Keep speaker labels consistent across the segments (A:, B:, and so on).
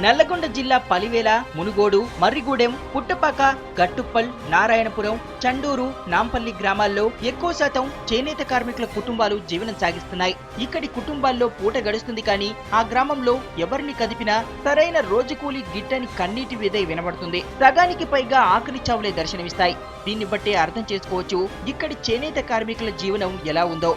A: నల్లగొండ జిల్లా పలివేల, మునుగోడు, మర్రిగూడెం, పుట్టపాక, గట్టుప్పల్, నారాయణపురం, చండూరు, నాంపల్లి గ్రామాల్లో ఎక్కువ శాతం చేనేత కార్మికుల కుటుంబాలు జీవనం సాగిస్తున్నాయి. ఇక్కడి కుటుంబాల్లో పూట గడుస్తుంది కానీ ఆ గ్రామంలో ఎవరిని కదిపినా సరైన రోజు కూలి గిట్టని కన్నీటి విదే వినబడుతుంది. సగానికి పైగా ఆకలి చావులే దర్శనమిస్తాయి. దీన్ని బట్టే అర్థం చేసుకోవచ్చు ఇక్కడి చేనేత కార్మికుల జీవనం ఎలా ఉందో.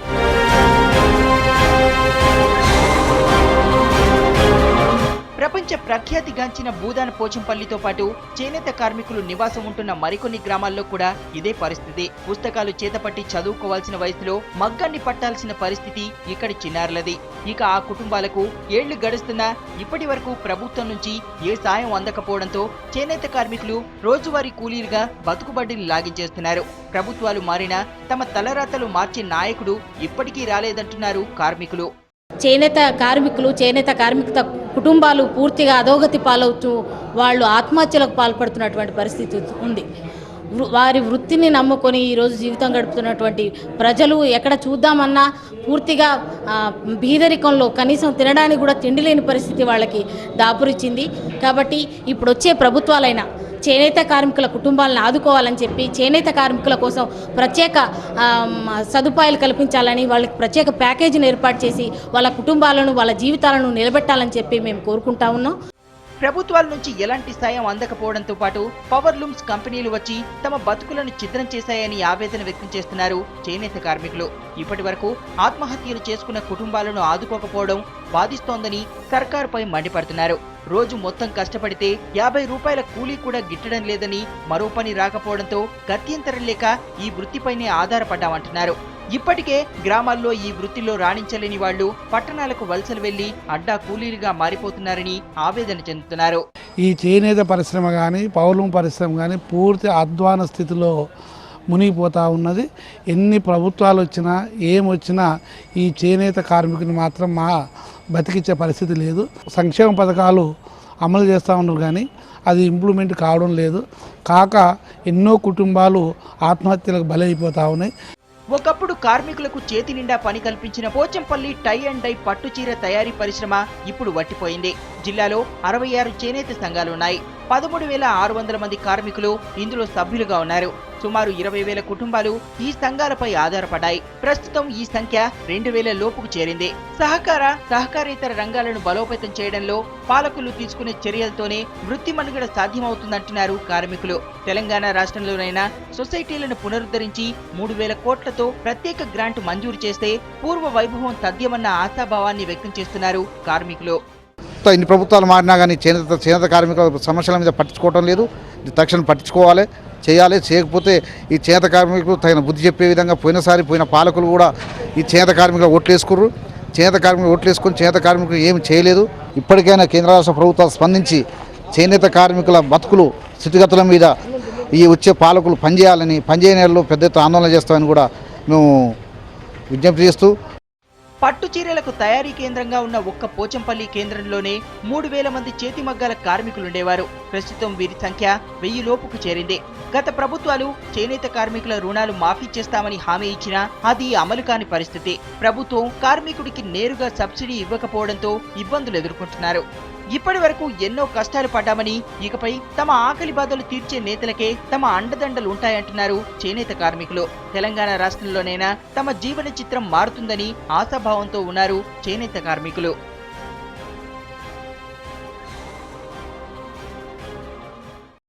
A: ప్రపంచ ప్రఖ్యాతిగాంచిన భూదాన పోచంపల్లితో పాటు చేనేత కార్మికులు నివాసం ఉంటున్న మరికొన్ని గ్రామాల్లో కూడా ఇదే పరిస్థితి. పుస్తకాలు చేతపట్టి చదువుకోవాల్సిన వయసులో మగ్గాన్ని పట్టాల్సిన పరిస్థితి ఇక్కడి చిన్నారులది. ఇక ఆ కుటుంబాలకు ఏళ్లు గడుస్తున్నా ఇప్పటి వరకు ప్రభుత్వం నుంచి ఏ సాయం అందకపోవడంతో చేనేత కార్మికులు రోజువారీ కూలీలుగా బతుకుబడిని లాగించేస్తున్నారు. ప్రభుత్వాలు మారినా తమ తలరాతలు మార్చే నాయకుడు ఇప్పటికీ రాలేదంటున్నారు కార్మికులు.
B: చేనేత కార్మిక కుటుంబాలు పూర్తిగా అధోగతి పాలవుతూ వాళ్ళు ఆత్మహత్యలకు పాల్పడుతున్నటువంటి పరిస్థితి ఉంది. వారి వృత్తిని నమ్ముకొని ఈరోజు జీవితం గడుపుతున్నటువంటి ప్రజలు ఎక్కడ చూద్దామన్నా పూర్తిగా బీదరికంలో కనీసం తినడానికి కూడా తిండి లేని పరిస్థితి వాళ్ళకి దాపురిచ్చింది. కాబట్టి ఇప్పుడు వచ్చే ప్రభుత్వాలైనా చేనేత కార్మికుల కుటుంబాలను ఆదుకోవాలని చెప్పి చేనేత కార్మికుల కోసం ప్రత్యేక సదుపాయాలు కల్పించాలని, వాళ్ళకి ప్రత్యేక ప్యాకేజీని ఏర్పాటు చేసి వాళ్ళ కుటుంబాలను వాళ్ళ జీవితాలను నిలబెట్టాలని చెప్పి మేము కోరుకుంటా ఉన్నాం.
A: ప్రభుత్వాల నుంచి ఎలాంటి సాయం అందకపోవడంతో పాటు పవర్ లూమ్స్ కంపెనీలు వచ్చి తమ బతుకులను ఛిద్రం చేశాయని ఆవేదన వ్యక్తం చేస్తున్నారు చేనేత కార్మికులు. ఇప్పటి వరకు ఆత్మహత్యలు చేసుకున్న కుటుంబాలను ఆదుకోకపోవడం బాధిస్తోందని సర్కారుపై మండిపడుతున్నారు. రోజు మొత్తం కష్టపడితే 50 రూపాయల కూలీ కూడా గిట్టడం లేదని, మరో పని రాకపోవడంతో గత్యంతరం లేక ఈ వృత్తిపైనే ఆధారపడ్డామంటున్నారు. ఇప్పటికే గ్రామాల్లో ఈ వృత్తిలో రాణించలేని వాళ్లు పట్టణాలకు వలసలు వెళ్లి అడ్డా కూలీలుగా మారిపోతున్నారని ఆవేదన చెందుతున్నారు.
C: ఈ చేనేత పరిశ్రమ కానీ పౌర్లూమ్ పరిశ్రమ కానీ పూర్తి అధ్వాన స్థితిలో మునిగిపోతూ ఉన్నది. ఎన్ని ప్రభుత్వాలు వచ్చినా ఏమొచ్చినా ఈ చేనేత కార్మికుని మాత్రం బతికించే పరిస్థితి లేదు. సంక్షేమ పథకాలు అమలు చేస్తూ ఉన్నారు కానీ అది ఇంప్లిమెంట్ కావడం లేదు. కాక ఎన్నో కుటుంబాలు ఆత్మహత్యలకు బలైపోతూ ఉన్నాయి.
A: ఒకప్పుడు కార్మికులకు చేతి నిండా పని కల్పించిన పోచంపల్లి టై అండ్ డై పట్టుచీర తయారీ పరిశ్రమ ఇప్పుడు వట్టిపోయింది. జిల్లాలో 66 చేనేత సంఘాలున్నాయి. 13,600 మంది కార్మికులు ఇందులో సభ్యులుగా ఉన్నారు. సుమారు 20,000 కుటుంబాలు ఈ సంఘాలపై ఆధారపడ్డాయి. ప్రస్తుతం ఈ సంఖ్య 2,000 లోపుకు చేరింది. సహకారేతర రంగాలను బలోపేతం చేయడంలో పాలకులు తీసుకునే చర్యలతోనే వృత్తి మనుగడ సాధ్యమవుతుందంటున్నారు కార్మికులు. తెలంగాణ రాష్ట్రంలోనైనా సొసైటీలను పునరుద్ధరించి 3,000 కోట్లతో ప్రత్యేక గ్రాంట్ మంజూరు చేస్తే పూర్వ వైభవం తథ్యమన్న ఆశాభావాన్ని వ్యక్తం చేస్తున్నారు కార్మికులు.
D: ఇన్ని ప్రభుత్వాలు మారినా కానీ చేనేత కార్మికుల సమస్యల మీద పట్టించుకోవడం లేదు. తక్షణం పట్టించుకోవాలి, చేయాలి. చేయకపోతే ఈ చేనేత కార్మికులు తగిన బుద్ధి చెప్పే విధంగా పోయిన పాలకులు కూడా ఈ చేనేత కార్మికులు ఓట్లేసుకుర్రు. చేనేత కార్మికులు ఓట్లేసుకొని చేనేత కార్మికులు ఏమి చేయలేదు. ఇప్పటికైనా కేంద్ర రాష్ట్ర ప్రభుత్వాలు స్పందించి చేనేత కార్మికుల బతుకులు స్థితిగతుల మీద ఈ వచ్చే పాలకులు పనిచేయని పెద్ద ఎత్తున ఆందోళన చేస్తామని కూడా మేము విజ్ఞప్తి చేస్తూ,
A: పట్టు చీరలకు తయారీ కేంద్రంగా ఉన్న ఒక్క పోచంపల్లి కేంద్రంలోనే 3,000 మంది చేతి మగ్గాల కార్మికులుండేవారు. ప్రస్తుతం వీరి సంఖ్య 1000 లోపుకు చేరింది. గత ప్రభుత్వాలు చేనేత కార్మికుల రుణాలు మాఫీ చేస్తామని హామీ ఇచ్చినా అది అమలు కాని పరిస్థితి. ప్రభుత్వం కార్మికుడికి నేరుగా సబ్సిడీ ఇవ్వకపోవడంతో ఇబ్బందులు ఎదుర్కొంటున్నారు. ఇప్పటి వరకు ఎన్నో కష్టాలు పడ్డామని, ఇకపై తమ ఆకలి బాధలు తీర్చే నేతలకే తమ అండదండలు ఉంటాయంటున్నారు చేనేత కార్మికులు. తెలంగాణ రాష్ట్రంలోనైనా తమ జీవన చిత్రం మారుతుందని ఆశాభావంతో ఉన్నారు చేనేత కార్మికులు.